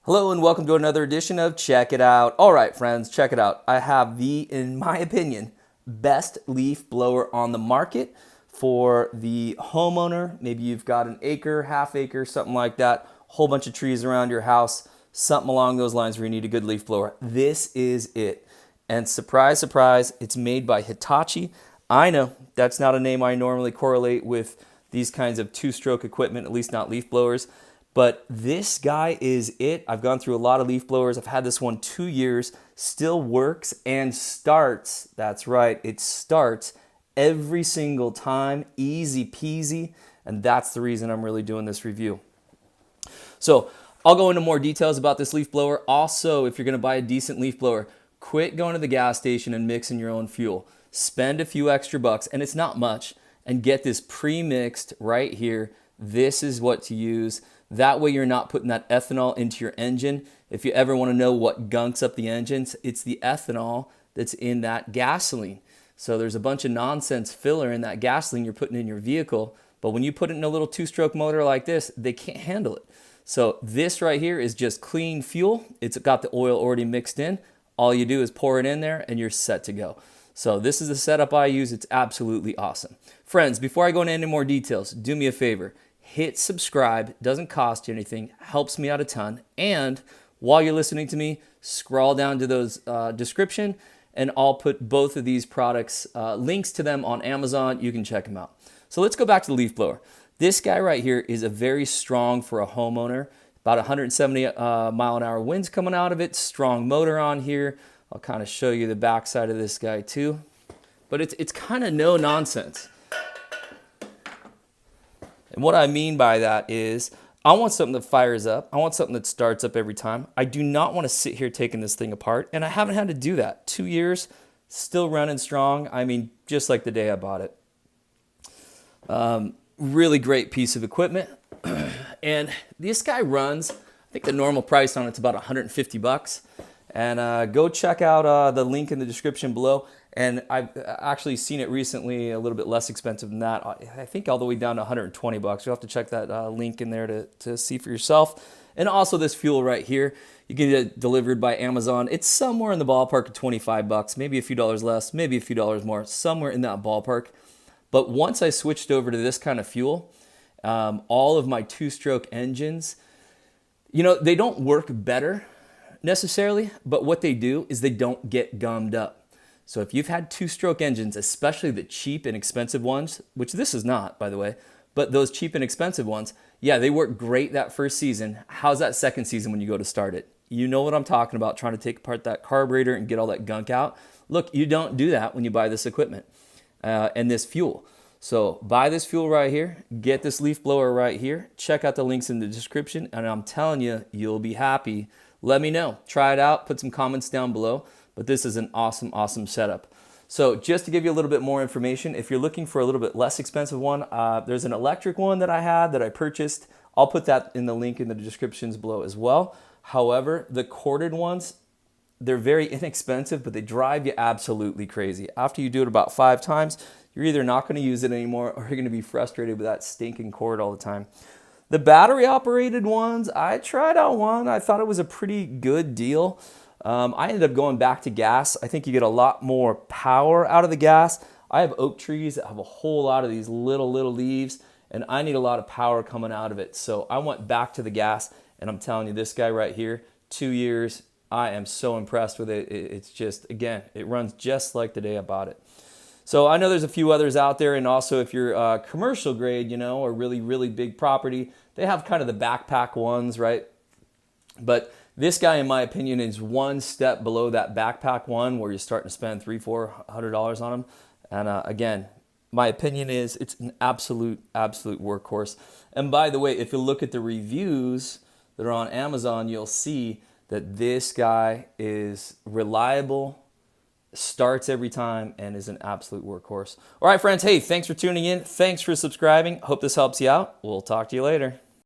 Hello and welcome to another edition of Check It Out. All right, friends, check it out. I have the, in my opinion, best leaf blower on the market for the homeowner. Maybe you've got an acre, half acre, something like that, whole bunch of trees around your house, something along those lines where you need a good leaf blower. This is it. And surprise, surprise, it's made by Hitachi. I know that's not a name I normally correlate with these kinds of two-stroke equipment, at least not leaf blowers. But this guy is it. I've gone through a lot of leaf blowers. I've had this one 2 years, still works and starts. That's right, it starts every single time, easy peasy. And that's the reason I'm really doing this review. So I'll go into more details about this leaf blower. Also, if you're gonna buy a decent leaf blower, quit going to the gas station and mixing your own fuel. Spend a few extra bucks, and it's not much, and get this pre-mixed right here. This is what to use. That way you're not putting that ethanol into your engine. If you ever want to know what gunks up the engines, it's the ethanol that's in that gasoline. So there's a bunch of nonsense filler in that gasoline you're putting in your vehicle, but when you put it in a little two-stroke motor like this, they can't handle it. So this right here is just clean fuel. It's got the oil already mixed in. All you do is pour it in there and you're set to go. So this is the setup I use. It's absolutely awesome. Friends, before I go into any more details, do me a favor. Hit subscribe, doesn't cost you anything, helps me out a ton. And while you're listening to me, scroll down to those description and I'll put both of these products, links to them on Amazon. You can check them out. So let's go back to the leaf blower. This guy right here is a very strong for a homeowner. About 170 mile an hour winds coming out of it, strong motor on here. I'll kind of show you the back side of this guy too. But it's kind of no nonsense. And what I mean by that is I want something that fires up. I want something that starts up every time. I do not want to sit here taking this thing apart, and I haven't had to do that. 2 years, still running strong. I mean, just like the day I bought it. Really great piece of equipment. And this guy runs, I think the normal price on it's about 150 bucks. And go check out the link in the description below. And I've actually seen it recently a little bit less expensive than that. I think all the way down to 120 bucks. You'll have to check that link in there to see for yourself. And also this fuel right here, you can get it delivered by Amazon. It's somewhere in the ballpark of 25 bucks, maybe a few dollars less, maybe a few dollars more, somewhere in that ballpark. But once I switched over to this kind of fuel, all of my two-stroke engines, you know, they don't work better necessarily, but what they do is they don't get gummed up. So if you've had two-stroke engines, especially the cheap and expensive ones, which this is not, by the way, but those cheap and expensive ones, yeah, they work great that first season. How's that second season when you go to start it? You know what I'm talking about, trying to take apart that carburetor and get all that gunk out. Look, you don't do that when you buy this equipment and this fuel. So buy this fuel right here, get this leaf blower right here, check out the links in the description, and I'm telling you, you'll be happy. Let me know. Try it out. Put some comments down below. But this is an awesome, awesome setup. So just to give you a little bit more information, if you're looking for a little bit less expensive one, there's an electric one that I had that I purchased. I'll put that in the link in the descriptions below as well. However, the corded ones, they're very inexpensive, but they drive you absolutely crazy. After you do it about 5 times, you're either not going to use it anymore or you're going to be frustrated with that stinking cord all the time. The battery operated ones, I tried out one. I thought it was a pretty good deal. I ended up going back to gas. I think you get a lot more power out of the gas. I have oak trees that have a whole lot of these little leaves, and I need a lot of power coming out of it. So I went back to the gas, and I'm telling you, this guy right here, 2 years, I am so impressed with it. It's just, again, it runs just like the day I bought it. So I know there's a few others out there, and also if you're commercial grade, you know, or really, really big property, they have kind of the backpack ones, right? But this guy, in my opinion, is one step below that backpack one where you're starting to spend $300-400 on them. And again, my opinion is it's an absolute workhorse. And by the way, if you look at the reviews that are on Amazon, you'll see that this guy is reliable, starts every time, and is an absolute workhorse. All right, friends, hey, thanks for tuning in. Thanks for subscribing. Hope this helps you out. We'll talk to you later.